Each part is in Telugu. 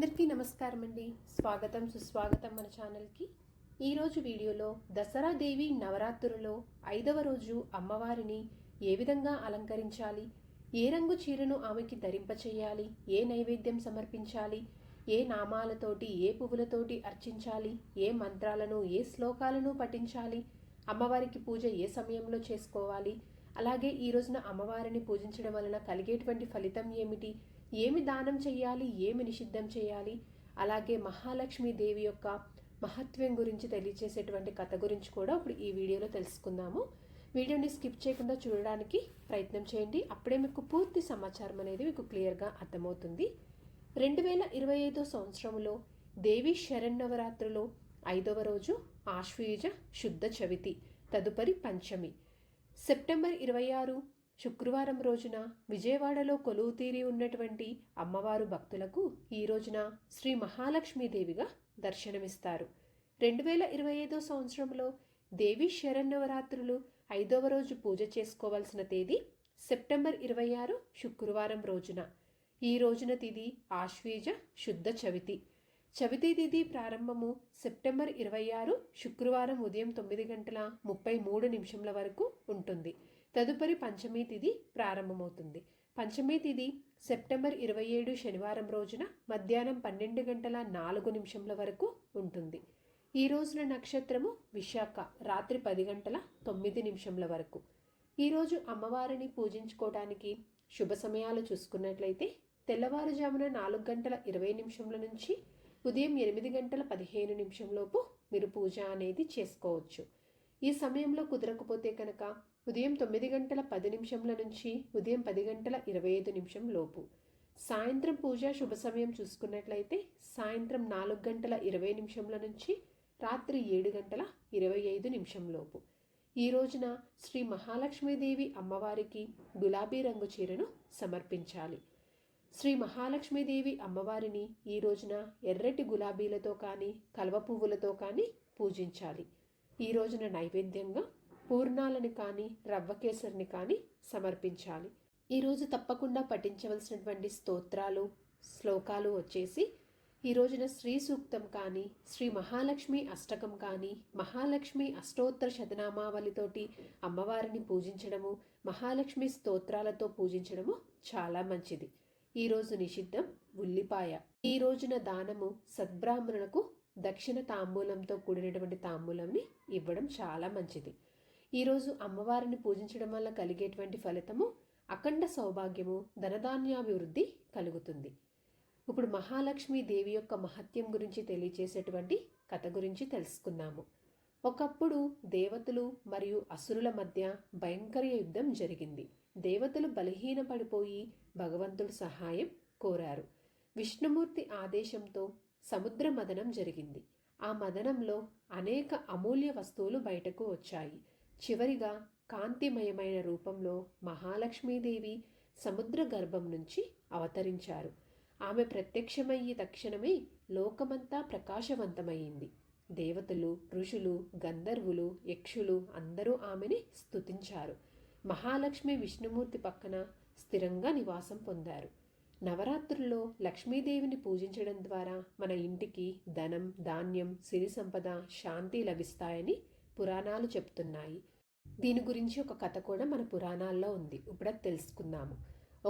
అందరికీ నమస్కారం అండి. స్వాగతం సుస్వాగతం మన ఛానల్కి. ఈరోజు వీడియోలో దసరా దేవి నవరాత్రులలో 5వ రోజు అమ్మవారిని ఏ విధంగా అలంకరించాలి, ఏ రంగు చీరను ఆమెకి ధరింపచేయాలి, ఏ నైవేద్యం సమర్పించాలి, ఏ నామాలతోటి ఏ పువ్వులతోటి అర్చించాలి, ఏ మంత్రాలను ఏ శ్లోకాలను పఠించాలి, అమ్మవారికి పూజ ఏ సమయంలో చేసుకోవాలి, అలాగే ఈ రోజున అమ్మవారిని పూజించడం వలన కలిగేటువంటి ఫలితం ఏమిటి, ఏమి దానం చేయాలి, ఏమి నిషిద్ధం చేయాలి, అలాగే మహాలక్ష్మీదేవి యొక్క మహత్వం గురించి తెలియచేసేటువంటి కథ గురించి కూడా ఇప్పుడు ఈ వీడియోలో తెలుసుకుందాము. వీడియోని స్కిప్ చేయకుండా చూడడానికి ప్రయత్నం చేయండి. అప్పుడే మీకు పూర్తి సమాచారం అనేది మీకు క్లియర్గా అర్థమవుతుంది. 2025 సంవత్సరంలో దేవి శరన్నవరాత్రులో 5వ రోజు ఆశ్వయుజ శుద్ధ చవితి, తదుపరి పంచమి. సెప్టెంబర్ 26 శుక్రవారం రోజున విజయవాడలో కొలువు తీరి ఉన్నటువంటి అమ్మవారు భక్తులకు ఈ రోజున శ్రీ మహాలక్ష్మీదేవిగా దర్శనమిస్తారు. 2025 సంవత్సరంలో దేవి శరన్నవరాత్రులు 5వ రోజు పూజ చేసుకోవాల్సిన తేదీ సెప్టెంబర్ 26 శుక్రవారం రోజున. ఈ రోజున తిథి ఆశ్వీజ శుద్ధ చవితి. చవితి తిథి ప్రారంభము సెప్టెంబర్ 26 శుక్రవారం ఉదయం 9:33 వరకు ఉంటుంది. తదుపరి పంచమీ తిథి ప్రారంభమవుతుంది. పంచమీ తిథి సెప్టెంబర్ 27 శనివారం రోజున మధ్యాహ్నం 12:04 వరకు ఉంటుంది. ఈ రోజున నక్షత్రము విశాఖ, రాత్రి 10:09 వరకు. ఈరోజు అమ్మవారిని పూజించుకోవడానికి శుభ సమయాలు చూసుకున్నట్లయితే తెల్లవారుజామున 4:20 నుంచి ఉదయం 8:15 లోపు మీరు పూజ అనేది చేసుకోవచ్చు. ఈ సమయంలో కుదరకపోతే కనుక ఉదయం 9:10 నుంచి ఉదయం 10:25 లోపు. సాయంత్రం పూజ శుభ సమయం చూసుకున్నట్లయితే సాయంత్రం 4:20 నుంచి రాత్రి 7:25 లోపు. ఈ రోజున శ్రీ మహాలక్ష్మీదేవి అమ్మవారికి గులాబీ రంగు చీరను సమర్పించాలి. శ్రీ మహాలక్ష్మీదేవి అమ్మవారిని ఈ రోజున ఎర్రటి గులాబీలతో కానీ కల్వ పువ్వులతో కానీ పూజించాలి. ఈ రోజున నైవేద్యంగా పూర్ణాలను కానీ రవ్వ కేసరిని కానీ సమర్పించాలి. ఈరోజు తప్పకుండా పఠించవలసినటువంటి స్తోత్రాలు శ్లోకాలు వచ్చేసి ఈ రోజున శ్రీ సూక్తం కానీ శ్రీ మహాలక్ష్మి అష్టకం కానీ మహాలక్ష్మి అష్టోత్తర శతనామావళితోటి అమ్మవారిని పూజించడము, మహాలక్ష్మి స్తోత్రాలతో పూజించడము చాలా మంచిది. ఈరోజు నిషిద్ధం ఉల్లిపాయ. ఈ రోజున దానము సద్బ్రాహ్మణులకు దక్షిణ తాంబూలంతో కూడినటువంటి తాంబూలంని ఇవ్వడం చాలా మంచిది. ఈరోజు అమ్మవారిని పూజించడం వల్ల కలిగేటువంటి ఫలితము అఖండ సౌభాగ్యము, ధనధాన్యాభివృద్ధి కలుగుతుంది. ఇప్పుడు మహాలక్ష్మి దేవి యొక్క మహత్యం గురించి తెలియచేసేటువంటి కథ గురించి తెలుసుకుందాము. ఒకప్పుడు దేవతలు మరియు అసురుల మధ్య భయంకర యుద్ధం జరిగింది. దేవతలు బలహీనపడిపోయి భగవంతుడి సహాయం కోరారు. విష్ణుమూర్తి ఆదేశంతో సముద్ర మదనం జరిగింది. ఆ మదనంలో అనేక అమూల్య వస్తువులు బయటకు వచ్చాయి. చివరిగా కాంతిమయమైన రూపంలో మహాలక్ష్మీదేవి సముద్ర గర్భం నుంచి అవతరించారు. ఆమె ప్రత్యక్షమయ్యి తక్షణమే లోకమంతా ప్రకాశవంతమైంది. దేవతలు, ఋషులు, గంధర్వులు, యక్షులు అందరూ ఆమెని స్తుతించారు. మహాలక్ష్మి విష్ణుమూర్తి పక్కన స్థిరంగా నివాసం పొందారు. నవరాత్రుల్లో లక్ష్మీదేవిని పూజించడం ద్వారా మన ఇంటికి ధనం, ధాన్యం, సిరి సంపద, శాంతి లభిస్తాయని పురాణాలు చెప్తున్నాయి. దీని గురించి ఒక కథ కూడా మన పురాణాల్లో ఉంది. ఇప్పుడు తెలుసుకుందాము.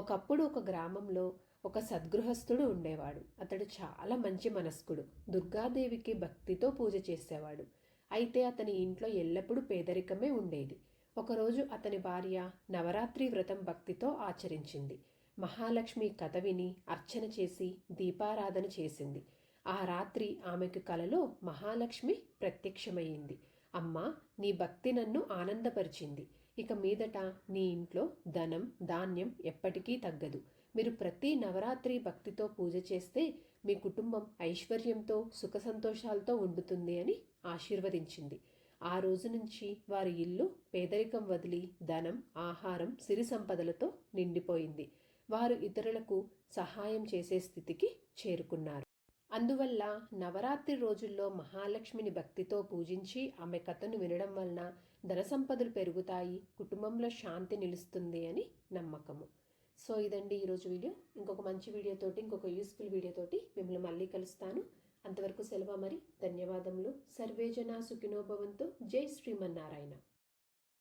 ఒకప్పుడు ఒక గ్రామంలో ఒక సద్గృహస్థుడు ఉండేవాడు. అతడు చాలా మంచి మనస్కుడు. దుర్గాదేవికి భక్తితో పూజ చేసేవాడు. అయితే అతని ఇంట్లో ఎల్లప్పుడూ పేదరికమే ఉండేది. ఒకరోజు అతని భార్య నవరాత్రి వ్రతం భక్తితో ఆచరించింది. మహాలక్ష్మి కథ విని అర్చన చేసి దీపారాధన చేసింది. ఆ రాత్రి ఆమెకు కలలో మహాలక్ష్మి ప్రత్యక్షమయ్యింది. అమ్మా, నీ భక్తి నన్ను ఆనందపరిచింది. ఇక మీదట నీ ఇంట్లో ధనం, ధాన్యం ఎప్పటికీ తగ్గదు. మీరు ప్రతి నవరాత్రి భక్తితో పూజ చేస్తే మీ కుటుంబం ఐశ్వర్యంతో సుఖ సంతోషాలతో ఉండుతుంది అని ఆశీర్వదించింది. ఆ రోజు నుంచి వారి ఇల్లు పేదరికం వదిలి ధనం, ఆహారం, సిరి సంపదలతో నిండిపోయింది. వారు ఇతరులకు సహాయం చేసే స్థితికి చేరుకున్నారు. అందువల్ల నవరాత్రి రోజుల్లో మహాలక్ష్మిని భక్తితో పూజించి ఆమె కథను వినడం వలన ధన సంపదలు పెరుగుతాయి, కుటుంబంలో శాంతి నిలుస్తుంది అని నమ్మకము. సో ఇదండి ఈరోజు వీడియో. ఇంకొక మంచి వీడియోతోటి, ఇంకొక యూస్ఫుల్ వీడియోతోటి మిమ్మల్ని మళ్ళీ కలుస్తాను. అంతవరకు సెలవు మరి. ధన్యవాదములు. సర్వేజన సుఖినో భవంతు. జై శ్రీమన్నారాయణ.